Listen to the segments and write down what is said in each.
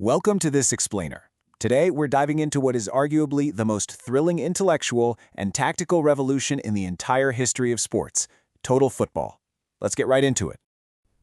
Welcome to this explainer. Today, we're diving into what is arguably the most thrilling intellectual and tactical revolution in the entire history of sports, total football. Let's get right into it.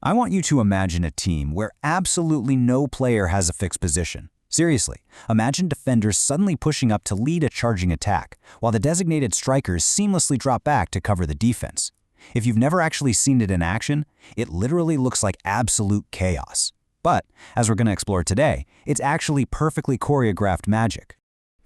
I want you to imagine a team where absolutely no player has a fixed position. Seriously, imagine defenders suddenly pushing up to lead a charging attack, while the designated strikers seamlessly drop back to cover the defense. If you've never actually seen it in action, it literally looks like absolute chaos. But, as we're going to explore today, it's actually perfectly choreographed magic.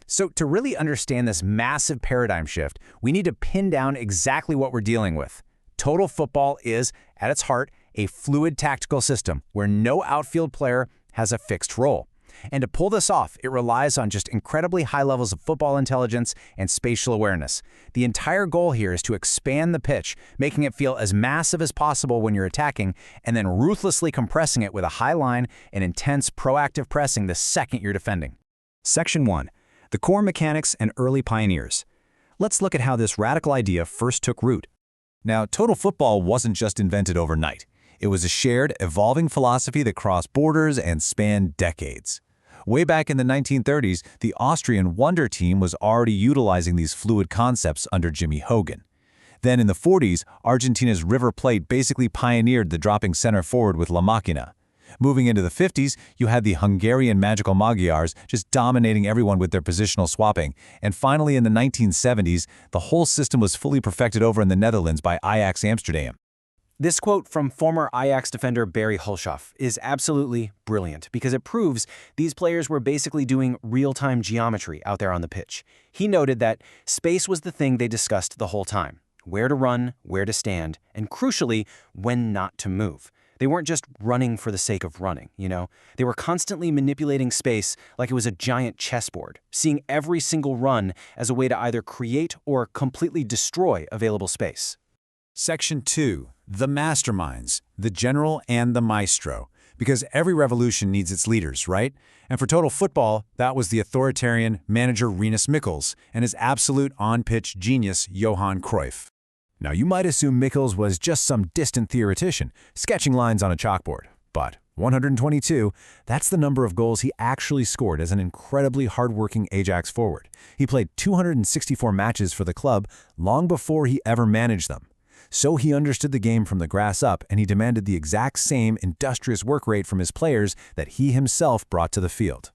So to really understand this massive paradigm shift, we need to pin down exactly what we're dealing with. Total football is, at its heart, a fluid tactical system where no outfield player has a fixed role. And to pull this off, it relies on just incredibly high levels of football intelligence and spatial awareness. The entire goal here is to expand the pitch, making it feel as massive as possible when you're attacking, and then ruthlessly compressing it with a high line and intense proactive pressing the second you're defending. Section 1. The core mechanics and early pioneers. Let's look at how this radical idea first took root. Now, total football wasn't just invented overnight. It was a shared, evolving philosophy that crossed borders and spanned decades. Way back in the 1930s, the Austrian Wonder Team was already utilizing these fluid concepts under Jimmy Hogan. Then in the 40s, Argentina's River Plate basically pioneered the dropping center forward with La Máquina. Moving into the 50s, you had the Hungarian Magical Magyars just dominating everyone with their positional swapping. And finally in the 1970s, the whole system was fully perfected over in the Netherlands by Ajax Amsterdam. This quote from former Ajax defender Barry Hulshoff is absolutely brilliant because it proves these players were basically doing real-time geometry out there on the pitch. He noted that space was the thing they discussed the whole time: where to run, where to stand, and crucially, when not to move. They weren't just running for the sake of running, They were constantly manipulating space like it was a giant chessboard, seeing every single run as a way to either create or completely destroy available space. Section 2. The masterminds, the general and the maestro. Because every revolution needs its leaders, right? And for total football, that was the authoritarian manager Rinus Michels and his absolute on-pitch genius Johan Cruyff. Now, you might assume Michels was just some distant theoretician, sketching lines on a chalkboard. But 122, that's the number of goals he actually scored as an incredibly hardworking Ajax forward. He played 264 matches for the club long before he ever managed them. So he understood the game from the grass up, and he demanded the exact same industrious work rate from his players that he himself brought to the field.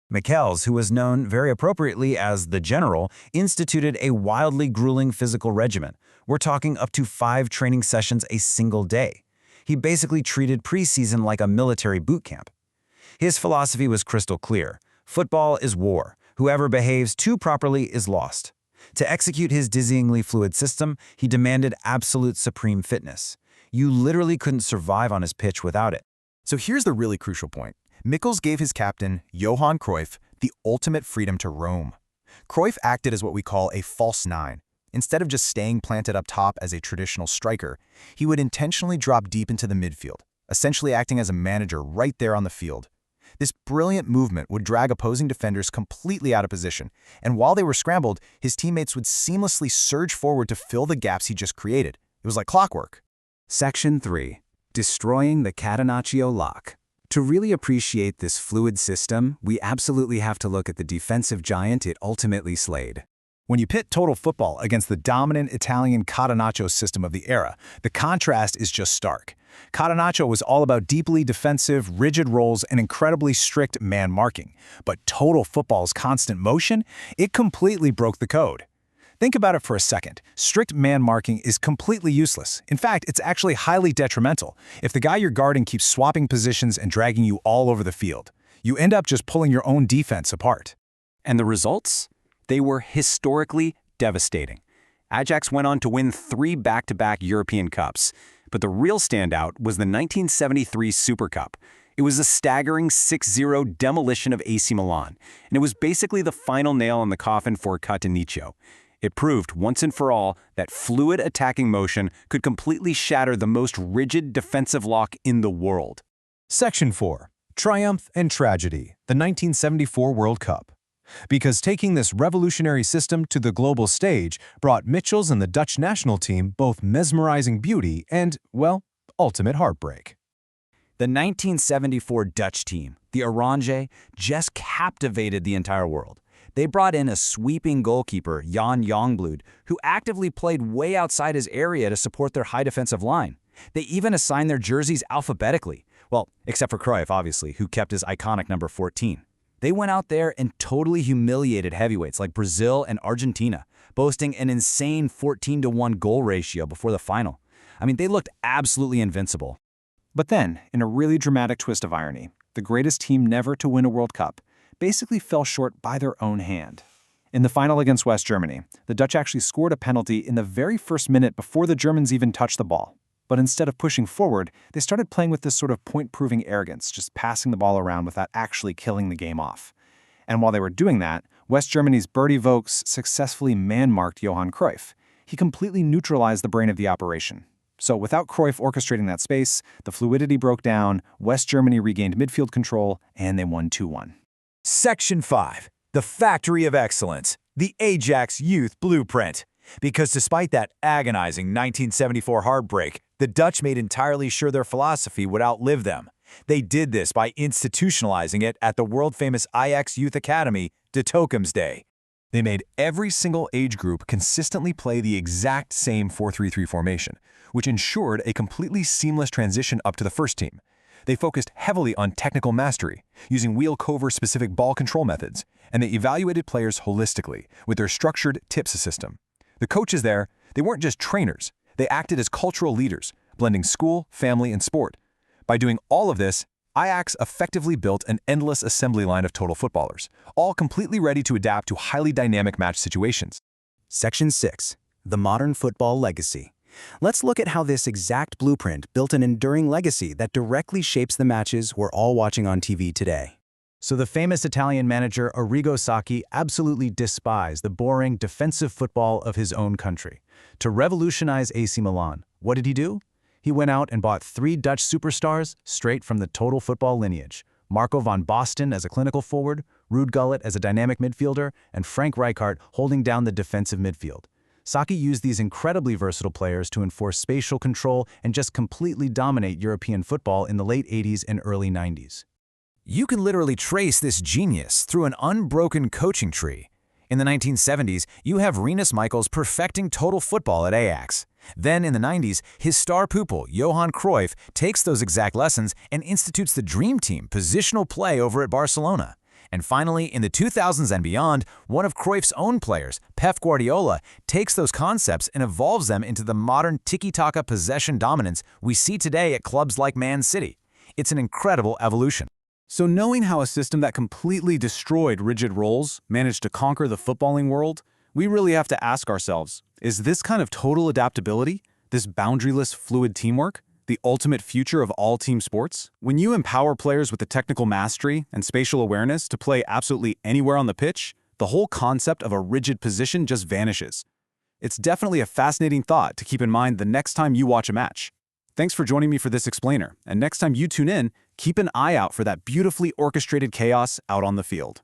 Michels, who was known very appropriately as the General, instituted a wildly grueling physical regimen. We're talking up to 5 training sessions a single day. He basically treated preseason like a military boot camp. His philosophy was crystal clear. Football is war. Whoever behaves too properly is lost. To execute his dizzyingly fluid system, he demanded absolute supreme fitness. You literally couldn't survive on his pitch without it. So here's the really crucial point. Michels gave his captain, Johan Cruyff, the ultimate freedom to roam. Cruyff acted as what we call a false nine. Instead of just staying planted up top as a traditional striker, he would intentionally drop deep into the midfield, essentially acting as a manager right there on the field. This brilliant movement would drag opposing defenders completely out of position, and while they were scrambled, his teammates would seamlessly surge forward to fill the gaps he just created. It was like clockwork. Section 3. Destroying the Catenaccio lock. To really appreciate this fluid system, we absolutely have to look at the defensive giant it ultimately slayed. When you pit total football against the dominant Italian Catenaccio system of the era, the contrast is just stark. Catenaccio was all about deeply defensive, rigid roles and incredibly strict man marking. But total football's constant motion, it completely broke the code. Think about it for a second. Strict man marking is completely useless. In fact, it's actually highly detrimental. If the guy you're guarding keeps swapping positions and dragging you all over the field, you end up just pulling your own defense apart. And the results? They were historically devastating. Ajax went on to win 3 back-to-back European Cups, but the real standout was the 1973 Super Cup. It was a staggering 6-0 demolition of AC Milan, and it was basically the final nail in the coffin for Catenaccio. It proved once and for all that fluid attacking motion could completely shatter the most rigid defensive lock in the world. Section 4. Triumph and Tragedy, the 1974 World Cup. Because taking this revolutionary system to the global stage brought Michels and the Dutch national team both mesmerizing beauty and, well, ultimate heartbreak. The 1974 Dutch team, the Oranje, just captivated the entire world. They brought in a sweeping goalkeeper, Jan Jongbloed, who actively played way outside his area to support their high defensive line. They even assigned their jerseys alphabetically. Well, except for Cruyff, obviously, who kept his iconic number 14. They went out there and totally humiliated heavyweights like Brazil and Argentina, boasting an insane 14-to-1 goal ratio before the final. I mean, they looked absolutely invincible. But then, in a really dramatic twist of irony, the greatest team never to win a World Cup basically fell short by their own hand. In the final against West Germany, the Dutch actually scored a penalty in the very first minute before the Germans even touched the ball. But instead of pushing forward, they started playing with this sort of point-proving arrogance, just passing the ball around without actually killing the game off. And while they were doing that, West Germany's Bertie Vogts successfully man-marked Johan Cruyff. He completely neutralized the brain of the operation. So without Cruyff orchestrating that space, the fluidity broke down, West Germany regained midfield control, and they won 2-1. Section 5. The Factory of Excellence. The Ajax Youth Blueprint. Because despite that agonizing 1974 heartbreak, the Dutch made entirely sure their philosophy would outlive them. They did this by institutionalizing it at the world-famous Ajax Youth Academy, De Toekomsday. They made every single age group consistently play the exact same 4-3-3 formation, which ensured a completely seamless transition up to the first team. They focused heavily on technical mastery, using wheel-cover-specific ball control methods, and they evaluated players holistically with their structured tips system. The coaches there, they weren't just trainers, they acted as cultural leaders, blending school, family, and sport. By doing all of this, Ajax effectively built an endless assembly line of total footballers, all completely ready to adapt to highly dynamic match situations. Section 6. The Modern Football Legacy. Let's look at how this exact blueprint built an enduring legacy that directly shapes the matches we're all watching on TV today. So the famous Italian manager Arrigo Sacchi absolutely despised the boring defensive football of his own country. To revolutionize AC Milan, what did he do? He went out and bought 3 Dutch superstars straight from the total football lineage. Marco van Basten as a clinical forward, Ruud Gullit as a dynamic midfielder, and Frank Rijkaard holding down the defensive midfield. Sacchi used these incredibly versatile players to enforce spatial control and just completely dominate European football in the late 80s and early 90s. You can literally trace this genius through an unbroken coaching tree. In the 1970s, you have Rinus Michels perfecting total football at Ajax. Then in the 90s, his star pupil, Johan Cruyff, takes those exact lessons and institutes the dream team, positional play over at Barcelona. And finally, in the 2000s and beyond, one of Cruyff's own players, Pep Guardiola, takes those concepts and evolves them into the modern tiki-taka possession dominance we see today at clubs like Man City. It's an incredible evolution. So knowing how a system that completely destroyed rigid roles managed to conquer the footballing world, we really have to ask ourselves, is this kind of total adaptability, this boundaryless fluid teamwork, the ultimate future of all team sports? When you empower players with the technical mastery and spatial awareness to play absolutely anywhere on the pitch, the whole concept of a rigid position just vanishes. It's definitely a fascinating thought to keep in mind the next time you watch a match. Thanks for joining me for this explainer, and next time you tune in, keep an eye out for that beautifully orchestrated chaos out on the field.